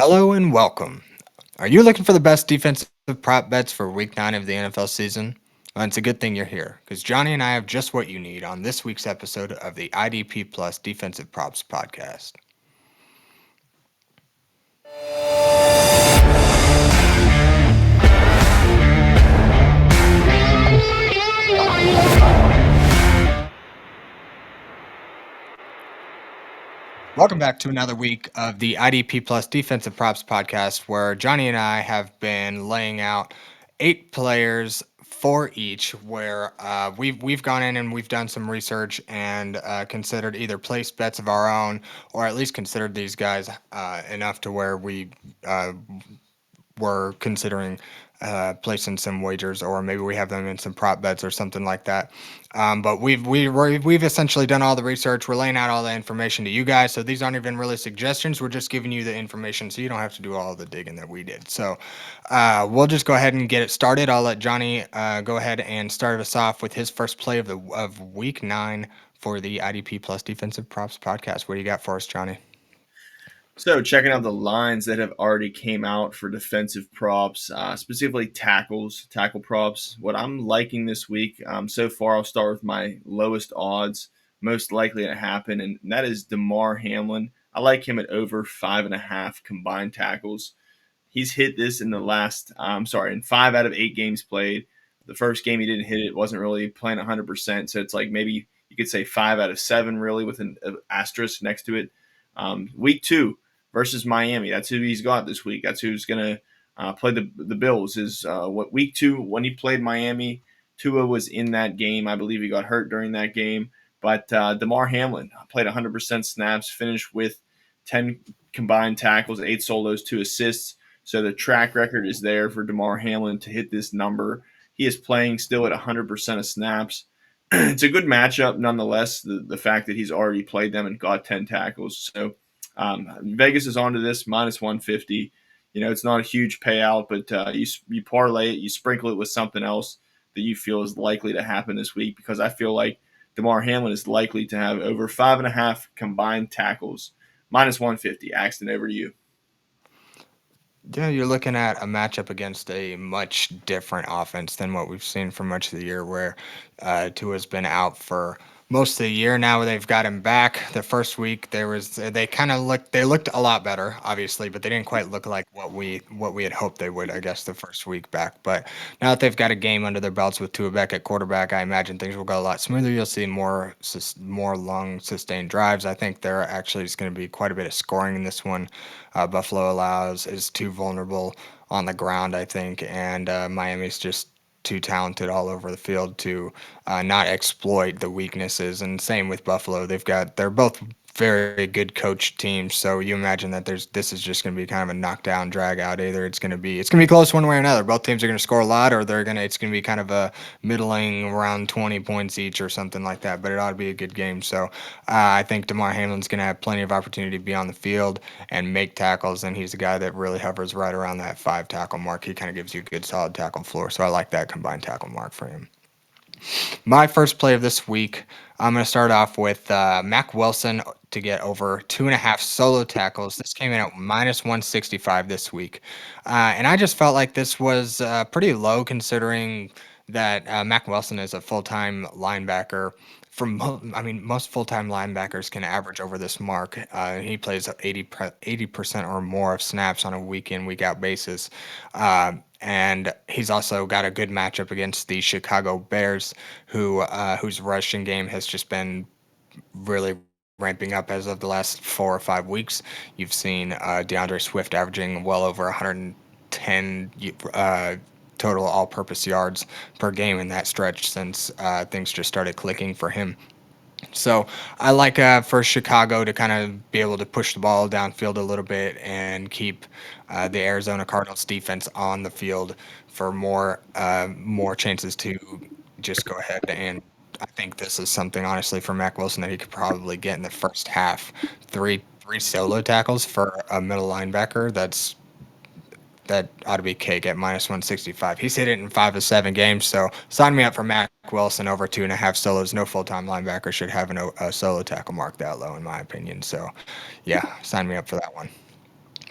Hello and welcome. Are you looking for the best defensive prop bets for week 9 of the NFL season? Well, it's a good thing you're here because Johnny and I have just what you need on this week's episode of the IDP Plus Defensive Props Podcast. Welcome back to another week of the IDP Plus Defensive Props Podcast, where Johnny and I have been laying out 8 players for each, where we've gone in and we've done some research and considered either place bets of our own, or at least considered these guys enough to where we uh, were considering placing some wagers, or maybe we have them in some prop bets or something like that. But we've essentially done all the research. We're laying out all the information to you guys, so these aren't even really suggestions. We're just giving you the information, so you don't have to do all the digging that we did. So we'll just go ahead and get it started. I'll let Johnny go ahead and start us off with his first play of week 9 for the IDP Plus Defensive Props Podcast. What do you got for us, Johnny? So checking out the lines that have already came out for defensive props, specifically tackle props. What I'm liking this week, so far, I'll start with my lowest odds, most likely to happen, and that is Damar Hamlin. I like him at over 5.5 combined tackles. He's hit this in in 5 out of 8 games played. The first game he didn't hit it, wasn't really playing 100%. So it's like maybe you could say 5 out of 7, really, with an asterisk next to it. Week 2 versus Miami. That's who he's got this week. That's who's going to play the Bills. Is what week 2 when he played Miami, Tua was in that game. I believe he got hurt during that game. But Damar Hamlin played 100% snaps, finished with 10 combined tackles, 8 solos, 2 assists. So the track record is there for Damar Hamlin to hit this number. He is playing still at 100% of snaps. It's a good matchup nonetheless, the fact that he's already played them and got 10 tackles. So Vegas is onto this minus 150. It's not a huge payout, but you parlay it, you sprinkle it with something else that you feel is likely to happen this week, because I feel like Damar Hamlin is likely to have over 5.5 combined tackles. Minus 150. Axton, over to you. Yeah, you're looking at a matchup against a much different offense than what we've seen for much of the year, where Tua's been out for most of the year. Now they've got him back. The first week they kind of looked a lot better, obviously, but they didn't quite look like what we had hoped they would, I guess, the first week back. But now that they've got a game under their belts with Tua back at quarterback, I imagine things will go a lot smoother. You'll see more long sustained drives. I think there actually is going to be quite a bit of scoring in this one. Buffalo is too vulnerable on the ground, I think, and Miami's just too talented all over the field to not exploit the weaknesses. And same with Buffalo; they're both very good coach teams. So you imagine that this is just going to be kind of a knockdown, drag out. Either it's going to be close one way or another. Both teams are going to score a lot, or it's going to be kind of a middling, around 20 points each or something like that. But it ought to be a good game. So I think Damar Hamlin's going to have plenty of opportunity to be on the field and make tackles, and he's a guy that really hovers right around that 5 tackle mark. He kind of gives you a good solid tackle floor, so I like that combined tackle mark for him. My first play of this week, I'm going to start off with Mack Wilson to get over 2.5 solo tackles. This came in at minus 165 this week. And I just felt like this was pretty low, considering that Mack Wilson is a full-time linebacker. Most full-time linebackers can average over this mark. He plays 80% or more of snaps on a week-in, week-out basis. And he's also got a good matchup against the Chicago Bears, whose rushing game has just been really ramping up as of the last 4 or 5 weeks. You've seen DeAndre Swift averaging well over 110 total all-purpose yards per game in that stretch since things just started clicking for him. So I like for Chicago to kind of be able to push the ball downfield a little bit and keep the Arizona Cardinals defense on the field for more chances to just go ahead. And I think this is something, honestly, for Mack Wilson that he could probably get in the first half. Three solo tackles for a middle linebacker. That ought to be cake at minus 165. He's hit it in 5 of 7 games, so sign me up for Mack Wilson over 2.5 solos. No full-time linebacker should have a solo tackle mark that low, in my opinion. So, yeah, sign me up for that one.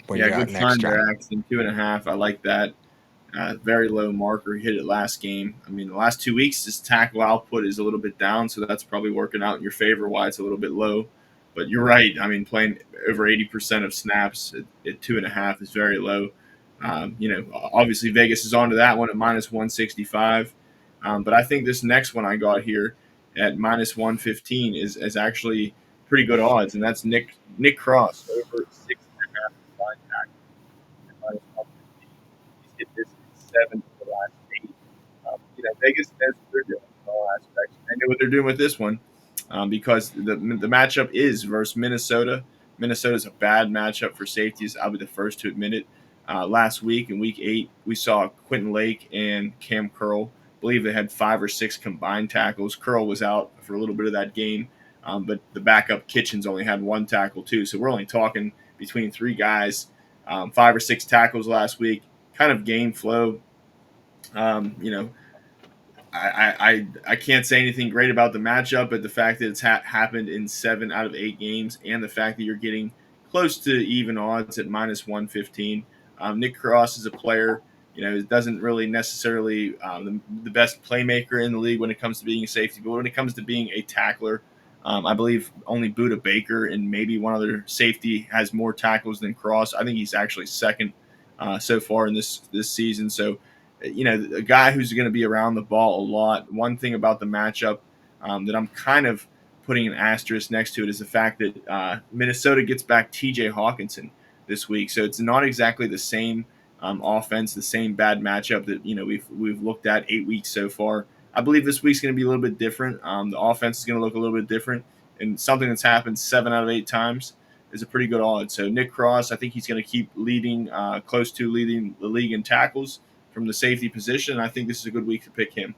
What you Yeah, got good next, find John? there, Axton. 2.5. I like that. Very low marker. He hit it last game. I mean, the last 2 weeks, his tackle output is a little bit down, so that's probably working out in your favor why it's a little bit low. But you're right. I mean, playing over 80% of snaps at 2.5 is very low. Obviously Vegas is onto that one at minus 165. But I think this next one I got here at minus 115 is actually pretty good odds, and that's Nick Cross over 6.5 combined tackles at minus 115. He's hit this in 7 of the last 8. Vegas knows what they're doing in all aspects. They know what they're doing with this one because the matchup is versus Minnesota. Minnesota's a bad matchup for safeties. I'll be the first to admit it. Last week in Week 8, we saw Quentin Lake and Cam Curl. I believe they had 5 or 6 combined tackles. Curl was out for a little bit of that game, but the backup Kitchens only had 1 tackle too. So we're only talking between 3 guys, 5 or 6 tackles last week. Kind of game flow. Um, you know, I can't say anything great about the matchup, but the fact that it's happened in 7 out of 8 games, and the fact that you're getting close to even odds at minus 115. Nick Cross is a player, doesn't really necessarily the best playmaker in the league when it comes to being a safety, but when it comes to being a tackler, I believe only Buda Baker and maybe one other safety has more tackles than Cross. I think he's actually second so far in this season. So a guy who's going to be around the ball a lot. One thing about the matchup that I'm kind of putting an asterisk next to it is the fact that Minnesota gets back T.J. Hawkinson this week, so it's not exactly the same offense, the same bad matchup that we've looked at 8 weeks so far. I believe this week's going to be a little bit different. The offense is going to look a little bit different, and something that's happened 7 out of 8 times is a pretty good odds. So Nick Cross, I think he's going to keep leading, close to leading the league in tackles from the safety position. I think this is a good week to pick him.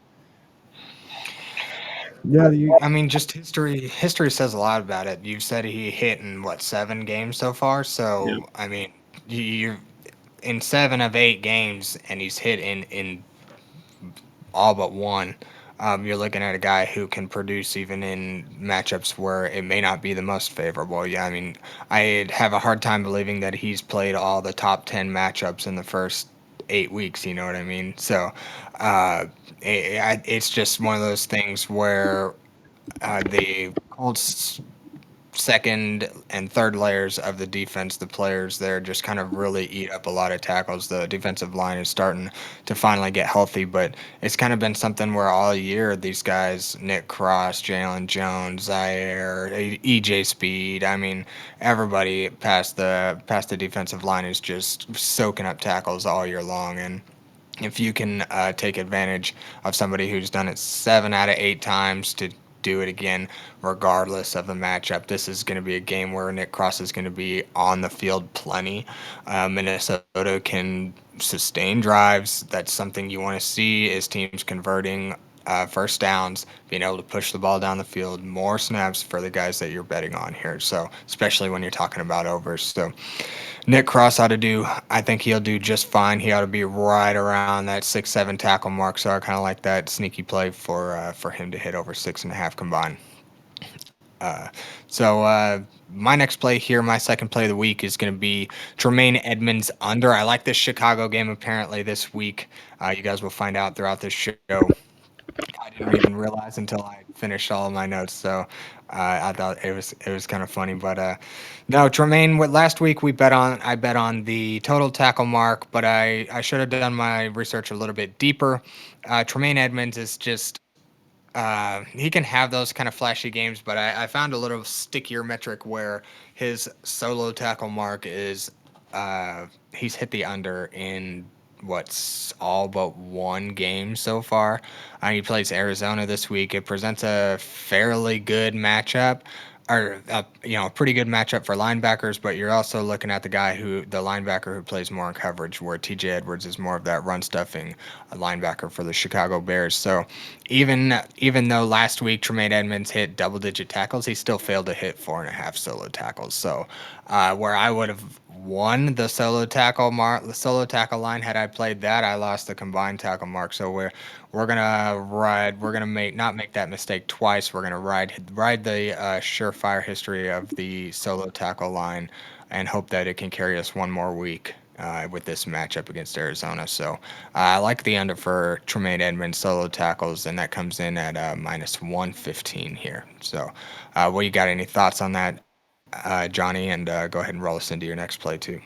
Yeah, I mean, just history says a lot about it. You've said he hit in what 7 games so far. Yeah. So I mean, you're in 7 of 8 games, and he's hit in all but one. You're looking at a guy who can produce even in matchups where it may not be the most favorable. Yeah, I mean, I have a hard time believing that he's played all the top 10 matchups in the first 8 weeks. You know what I mean? So it's just one of those things where the Colts second and third layers of the defense, the players there just kind of really eat up a lot of tackles. The defensive line is starting to finally get healthy, but it's kind of been something where all year these guys, Nick Cross, Jalen Jones, Zaire, EJ Speed, I mean, everybody past the defensive line is just soaking up tackles all year long. And if you can take advantage of somebody who's done it 7 out of 8 times to do it again, regardless of the matchup, this is going to be a game where Nick Cross is going to be on the field plenty. Minnesota can sustain drives. That's something you want to see is teams converting first downs, being able to push the ball down the field, more snaps for the guys that you're betting on here. So, especially when you're talking about overs. So, Nick Cross ought to do. I think he'll do just fine. He ought to be right around that 6-7 tackle mark. So I kind of like that sneaky play for him to hit over 6.5 combined. Uh, so my next play here, my second play of the week is going to be Tremaine Edmunds under. I like this Chicago game apparently this week. You guys will find out throughout this show. I didn't even realize until I finished all of my notes. So I thought it was kind of funny. But no, Tremaine. Last week I bet on the total tackle mark, but I should have done my research a little bit deeper. Tremaine Edmunds is just he can have those kind of flashy games, but I found a little stickier metric where his solo tackle mark is he's hit the under in what's all but 1 game so far. He plays Arizona this week. It presents a fairly good matchup, or a pretty good matchup for linebackers. But you're also looking at the linebacker who plays more in coverage, where T.J. Edwards is more of that run stuffing linebacker for the Chicago Bears. So even though last week Tremaine Edmunds hit double digit tackles, he still failed to hit 4.5 solo tackles. So where I would have won the solo tackle line. Had I played that, I lost the combined tackle mark. So we're gonna make not make that mistake twice. We're gonna ride the surefire history of the solo tackle line, and hope that it can carry us one more week. With this matchup against Arizona, so I like the under for Tremaine Edmunds solo tackles, and that comes in at minus 115 here. So, what you got? Any thoughts on that, Johnny? And go ahead and roll us into your next play too.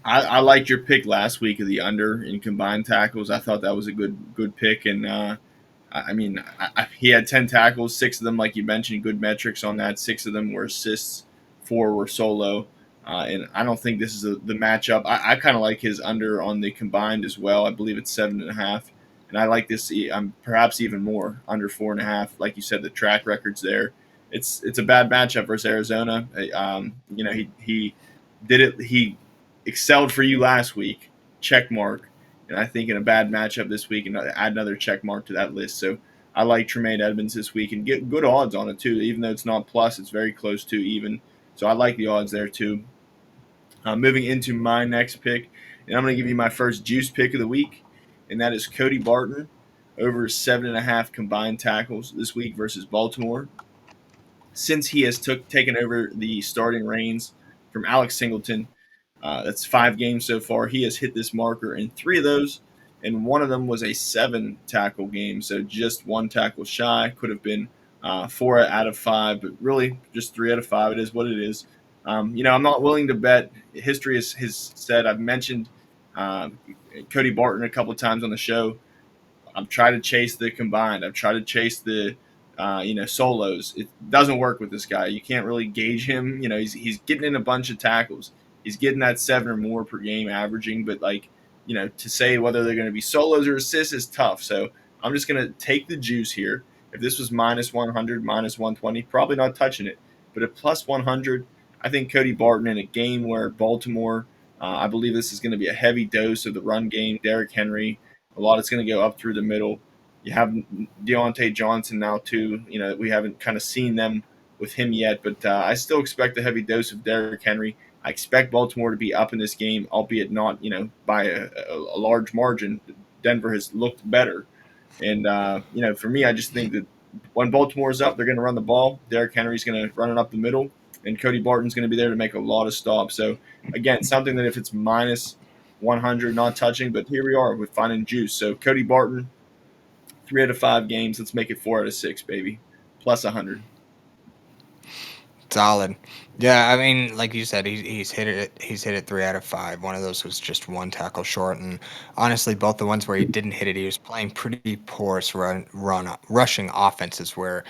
I liked your pick last week of the under in combined tackles. I thought that was a good pick, and I mean, he had 10 tackles, 6 of them, like you mentioned, good metrics on that. 6 of them were assists, 4 were solo. And I don't think this is the matchup. I kind of like his under on the combined as well. I believe it's 7.5, and I like this. Perhaps even more under 4.5. Like you said, the track record's there. It's a bad matchup versus Arizona. He did it. He excelled for you last week. Check mark. And I think in a bad matchup this week, and add another check mark to that list. So I like Tremaine Edmunds this week and get good odds on it too. Even though it's not plus, it's very close to even. So I like the odds there too. Moving into my next pick, and I'm going to give you my first juice pick of the week, and that is Cody Barton over 7.5 combined tackles this week versus Baltimore. Since he has taken over the starting reins from Alex Singleton, that's 5 games so far. He has hit this marker in 3 of those, and one of them was a 7 tackle game. So just 1 tackle shy. Could have been 4 out of 5, but really just 3 out of 5. It is what it is. I'm not willing to bet. History has said, I've mentioned uh, Cody Barton a couple of times on the show. I've tried to chase the combined. I've tried to chase the solos. It doesn't work with this guy. You can't really gauge him. He's getting in a bunch of tackles. He's getting that 7 or more per game averaging, but to say whether they're going to be solos or assists is tough. So I'm just going to take the juice here. If this was minus 100, minus 120, probably not touching it. But at plus 100, I think Cody Barton in a game where Baltimore, I believe this is going to be a heavy dose of the run game. Derrick Henry, a lot is going to go up through the middle. You have Deontay Johnson now too. We haven't kind of seen them with him yet, but I still expect a heavy dose of Derrick Henry. I expect Baltimore to be up in this game, albeit not by a large margin. Denver has looked better, and for me, I just think that when Baltimore's up, they're going to run the ball. Derrick Henry's going to run it up the middle, and Cody Barton's going to be there to make a lot of stops. So again, something that if it's minus 100, not touching, but here we are with finding juice. So Cody Barton, 3 out of 5 games. Let's make it 4 out of 6, baby. Plus 100. Solid. Yeah, I mean, like you said, he's hit it. He's hit it 3 out of 5. One of those was just 1 tackle short, and honestly, both the ones where he didn't hit it, he was playing pretty porous rushing offenses where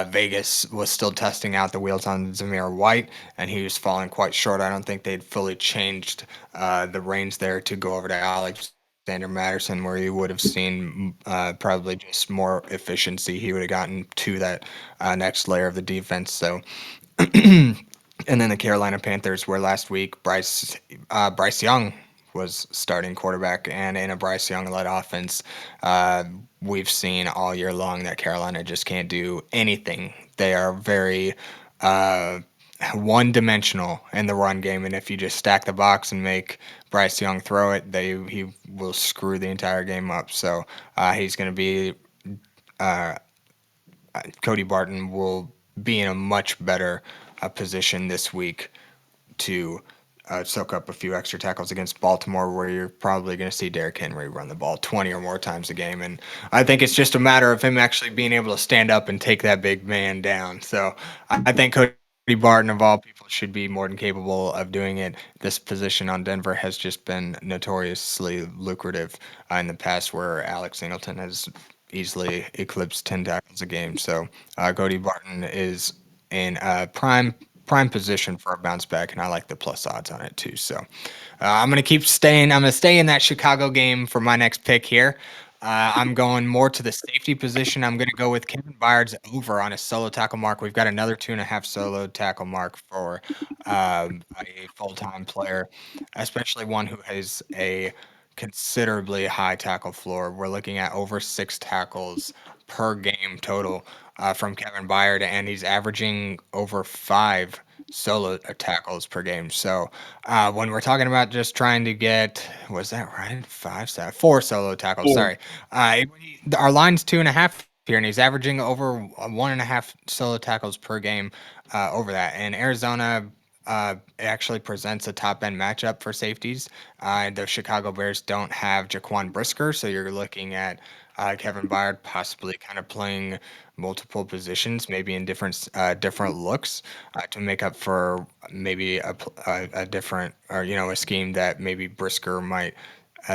Vegas was still testing out the wheels on Zamir White, and he was falling quite short. I don't think they'd fully changed the reins there to go over to Alexander Madison, where you would have seen probably just more efficiency. He would have gotten to that next layer of the defense. So. And then the Carolina Panthers, where last week Bryce Young was starting quarterback, and in a Bryce Young led offense, uh, we've seen all year long that Carolina just can't do anything. They are very uh, one dimensional in the run game, and if you just stack the box and make Bryce Young throw it, he will screw the entire game up. So he's going to be uh, Cody Barton will be in a much better position this week to soak up a few extra tackles against Baltimore, where you're probably going to see Derrick Henry run the ball 20 or more times a game. And I think it's just a matter of him actually being able to stand up and take that big man down. So I think Cody Barton, of all people, should be more than capable of doing it. This position on Denver has just been notoriously lucrative in the past, where Alex Singleton has easily eclipsed 10 tackles a game. So Cody Barton is in prime position for a bounce back, and I like the plus odds on it too. So I'm gonna keep staying. I'm gonna stay in that Chicago game for my next pick here. I'm going more to the safety position. I'm going to go with Kevin Byard's over on a solo tackle mark. We've got another 2.5 solo tackle mark for a full time player, especially one who has a considerably high tackle floor. We're looking at over 6 tackles per game total from Kevin Byard, and he's averaging over 5 solo tackles per game. So when we're talking about just trying to get, was that right? Four solo tackles. Four. Sorry. Our line's 2.5 here, and he's averaging over 1.5 solo tackles per game over that. And Arizona actually presents a top end matchup for safeties. The Chicago Bears don't have Jaquan Brisker, so you're looking at Kevin Byard possibly kind of playing multiple positions, maybe in different looks to make up for maybe a different or a scheme that maybe Brisker might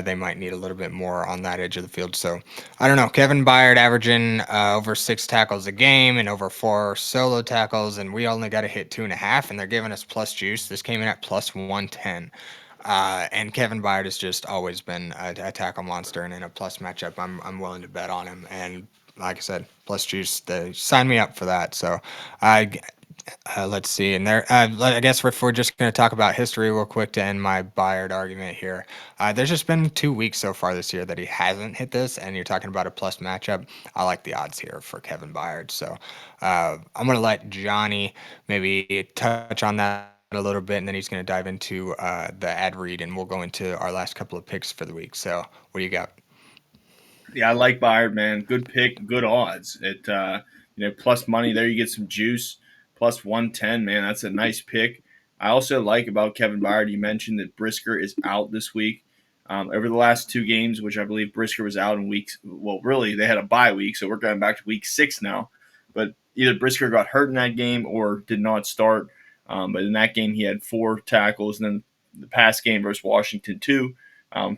they might need a little bit more on that edge of the field. So I don't know. Kevin Byard averaging over 6 tackles a game and over 4 solo tackles, and we only got to hit 2.5, and they're giving us plus juice. This came in at plus 110. And Kevin Byard has just always been a tackle monster, and in a plus matchup, I'm willing to bet on him. And like I said, plus juice, they sign me up for that. So I let's see. And there, I guess if we're just going to talk about history real quick to end my Byard argument here, there's just been 2 weeks so far this year that he hasn't hit this, and you're talking about a plus matchup. I like the odds here for Kevin Byard. So I'm going to let Johnny maybe touch on that a little bit, and then he's going to dive into the ad read, and we'll go into our last couple of picks for the week. So what do you got? Yeah, I like Byard, man. Good pick, good odds. Plus money there, you get some juice. Plus 110, man. That's a nice pick. I also like about Kevin Byard. You mentioned that Brisker is out this week. Over the last 2 games, which I believe Brisker was out in weeks. Well, really, they had a bye week, so we're going back to week 6 now. But either Brisker got hurt in that game or did not start. But in that game, he had 4 tackles, and then the past game versus Washington, 2.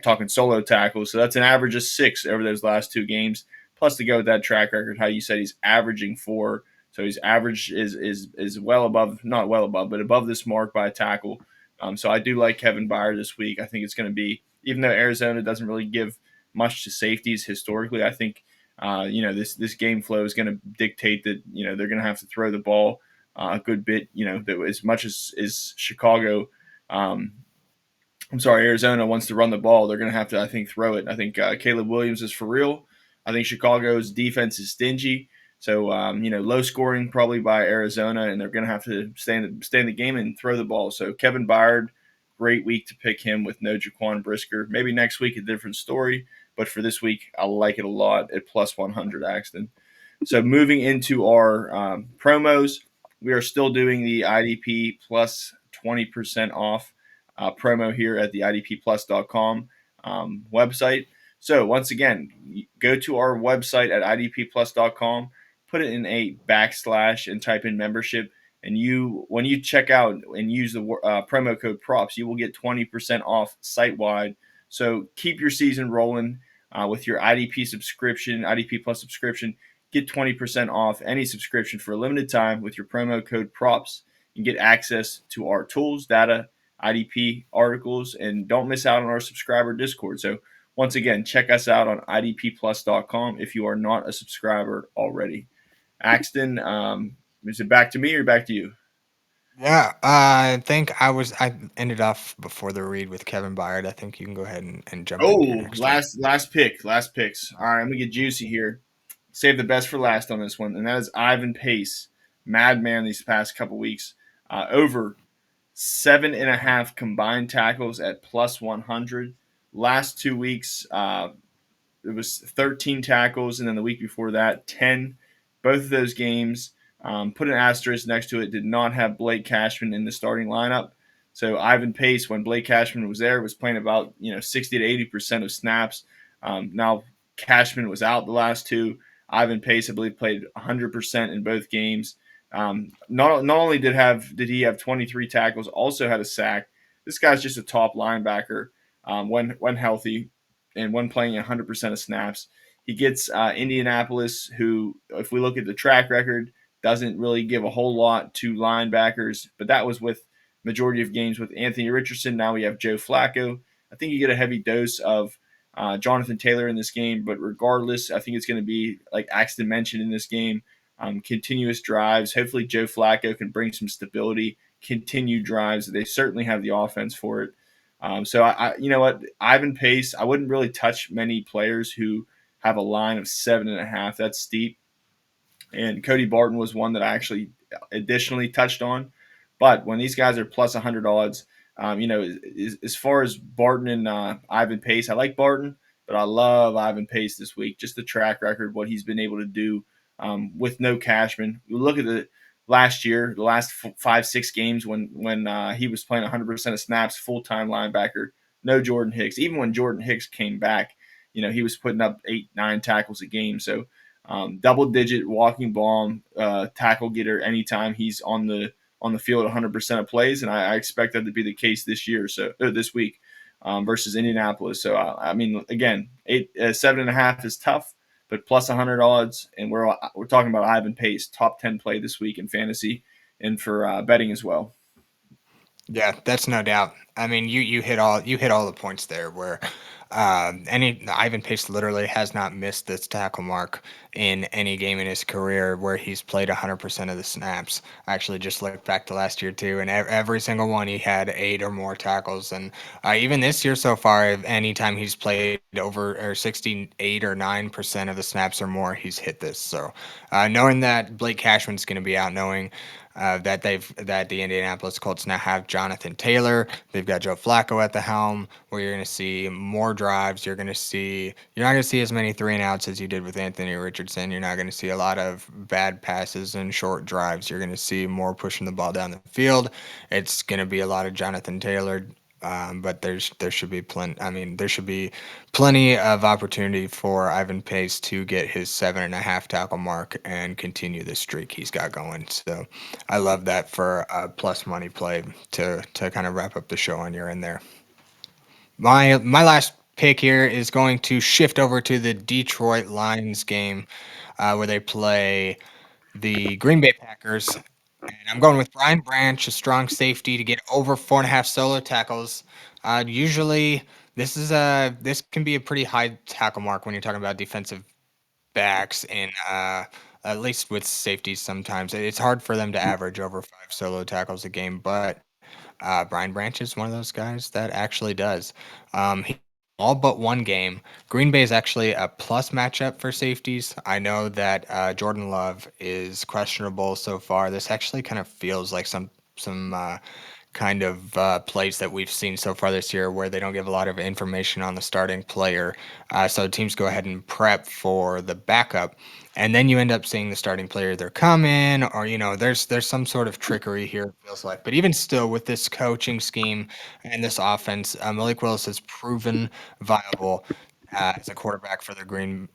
Talking solo tackles. So that's an average of 6 over those last 2 games. Plus, to go with that track record, how you said he's averaging 4. So his average is well above, not well above, but above this mark by a tackle. So I do like Kevin Byard this week. I think it's going to be, even though Arizona doesn't really give much to safeties historically, I think this game flow is going to dictate that they're going to have to throw the ball a good bit. As much as Chicago. Arizona wants to run the ball. They're going to have to, I think, throw it. I think Caleb Williams is for real. I think Chicago's defense is stingy. So, low scoring probably by Arizona, and they're going to have to stay in the game and throw the ball. So, Kevin Byard, great week to pick him with no Jaquan Brisker. Maybe next week a different story, but for this week, I like it a lot at plus 100, Axton. So, moving into our promos, we are still doing the IDP plus 20% off promo here at the idpplus.com website. So once again, go to our website at idpplus.com, put it in a backslash and type in membership. And when you check out and use the promo code props, you will get 20% off site wide. So keep your season rolling with your IDP subscription, IDP Plus subscription. Get 20% off any subscription for a limited time with your promo code props and get access to our tools, data, IDP articles, and don't miss out on our subscriber Discord. So once again, check us out on idpplus.com if you are not a subscriber already. Axton, is it back to me or back to you? Yeah, I think I ended off before the read with Kevin Byard. I think you can go ahead and jump into your Oh, next one. last picks. All right, I'm gonna get juicy here. Save the best for last on this one, and that is Ivan Pace, madman these past couple weeks. Over 7.5 combined tackles at plus 100. Last 2 weeks, it was 13 tackles, and then the week before that, 10. Both of those games, put an asterisk next to it, did not have Blake Cashman in the starting lineup. So Ivan Pace, when Blake Cashman was there, was playing about 60 to 80% of snaps. Now Cashman was out the last 2. Ivan Pace, I believe, played 100% in both games. Not only did he have 23 tackles, also had a sack. This guy's just a top linebacker when healthy and when playing 100% of snaps. He gets Indianapolis, who, if we look at the track record, doesn't really give a whole lot to linebackers, but that was with majority of games with Anthony Richardson. Now we have Joe Flacco. I think you get a heavy dose of Jonathan Taylor in this game, but regardless, I think it's going to be, like Axton mentioned in this game, continuous drives. Hopefully Joe Flacco can bring some stability, continued drives. They certainly have the offense for it. So you know what, Ivan Pace, I wouldn't really touch many players who have a line of 7.5. That's steep. And Cody Barton was one that I actually additionally touched on. But when these guys are plus 100 odds, as far as Barton and Ivan Pace, I like Barton, but I love Ivan Pace this week. Just the track record, what he's been able to do with no Cashman. You look at the last year, the last 5-6 games when he was playing 100% of snaps, full time linebacker, no Jordan Hicks. Even when Jordan Hicks came back, he was putting up 8-9 tackles a game. So double digit walking bomb tackle getter anytime he's on the field 100% of plays, and I expect that to be the case this year, this week versus Indianapolis. So I mean, again, 7.5 is tough, but plus 100 odds, and we're talking about Ivan Pace, top 10 play this week in fantasy and for betting as well. Yeah, that's no doubt. I mean, you hit all the points there. Where any Ivan Pace literally has not missed this tackle mark in any game in his career where he's played 100% of the snaps. I actually just looked back to last year too, and every single one he had 8 or more tackles. And even this year so far, anytime he's played over or 68 or 9% of the snaps or more, he's hit this. So knowing that Blake Cashman's going to be out, knowing that the Indianapolis Colts now have Jonathan Taylor. They've got Joe Flacco at the helm, where you're going to see more drives. You're not going to see as many 3-and-outs as you did with Anthony Richardson. You're not going to see a lot of bad passes and short drives. You're going to see more pushing the ball down the field. It's going to be a lot of Jonathan Taylor. But there should be plenty. I mean, there should be plenty of opportunity for Ivan Pace to get his 7.5 tackle mark and continue the streak he's got going. So, I love that for a plus money play to kind of wrap up the show on your end there. My last pick here is going to shift over to the Detroit Lions game, where they play the Green Bay Packers. And I'm going with Brian Branch, a strong safety, to get over 4.5 solo tackles. Usually, this can be a pretty high tackle mark when you're talking about defensive backs, and at least with safeties sometimes. It's hard for them to average over 5 solo tackles a game, but Brian Branch is one of those guys that actually does. He all but one game. Green Bay is actually a plus matchup for safeties. I know that Jordan Love is questionable so far. This actually kind of feels like some kind of plays that we've seen so far this year where they don't give a lot of information on the starting player. So teams go ahead and prep for the backup. And then you end up seeing the starting player either come in or, there's some sort of trickery here, it feels like. But even still, with this coaching scheme and this offense, Malik Willis has proven viable as a quarterback for the Green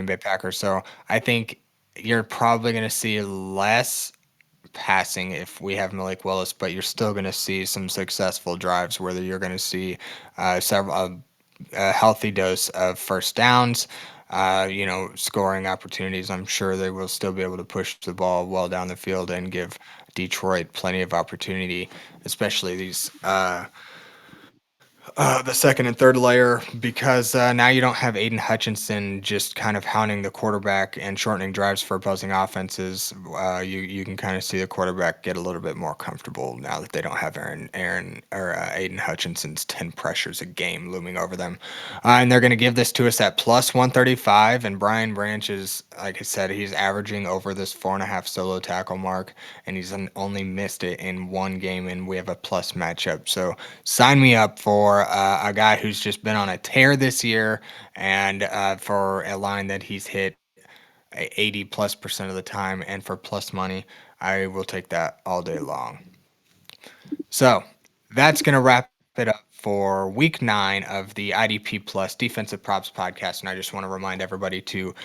Bay Packers. So I think you're probably going to see less passing if we have Malik Willis, but you're still going to see some successful drives where you're going to see a healthy dose of first downs. Scoring opportunities. I'm sure they will still be able to push the ball well down the field and give Detroit plenty of opportunity, especially the second and third layer, because now you don't have Aiden Hutchinson just kind of hounding the quarterback and shortening drives for opposing offenses. You can kind of see the quarterback get a little bit more comfortable now that they don't have Aaron or Aiden Hutchinson's 10 pressures a game looming over them, and they're going to give this to us at plus 135. And Brian Branch is, like I said, he's averaging over this 4.5 solo tackle mark, and he's only missed it in one game, and we have a plus matchup. So sign me up for a guy who's just been on a tear this year, and for a line that he's hit 80+% of the time, and for plus money, I will take that all day long. So that's going to wrap it up for week 9 of the IDP Plus Defensive Props podcast. And I just want to remind everybody to,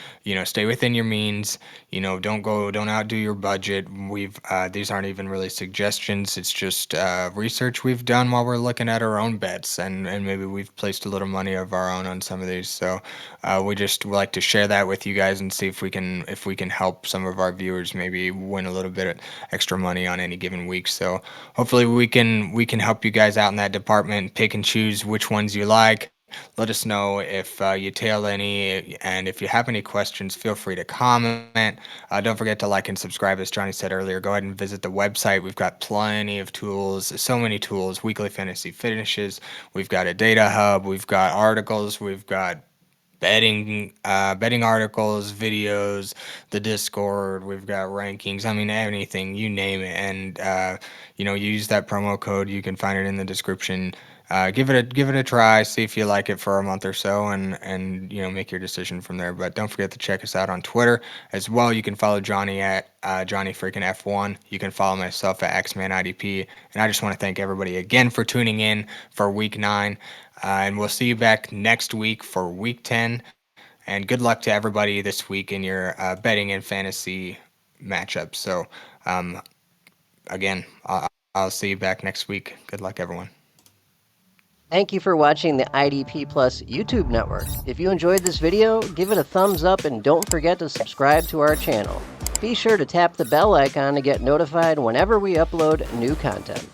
stay within your means. Don't outdo your budget. These aren't even really suggestions. It's just research we've done while we're looking at our own bets, and maybe we've placed a little money of our own on some of these. So we just like to share that with you guys and see if we can help some of our viewers maybe win a little bit of extra money on any given week. So hopefully we can help you guys out in that department. Pick and choose which ones you like. Let us know if you tail any, and if you have any questions, feel free to comment. Don't forget to like and subscribe, as Johnny said earlier. Go ahead and visit the website. We've got plenty of tools, so many tools, weekly fantasy finishes. We've got a data hub. We've got articles. We've got betting articles, videos, the Discord. We've got rankings. I mean, anything you name it, and use that promo code. You can find it in the description. Give it a try. See if you like it for a month or so, and make your decision from there. But don't forget to check us out on Twitter as well. You can follow Johnny at Johnny freaking F1. You can follow myself at XmanIDP. And I just want to thank everybody again for tuning in for Week 9. And we'll see you back next week for Week 10. And good luck to everybody this week in your betting and fantasy matchups. So, again, I'll see you back next week. Good luck, everyone. Thank you for watching the IDP Plus YouTube network. If you enjoyed this video, give it a thumbs up and don't forget to subscribe to our channel. Be sure to tap the bell icon to get notified whenever we upload new content.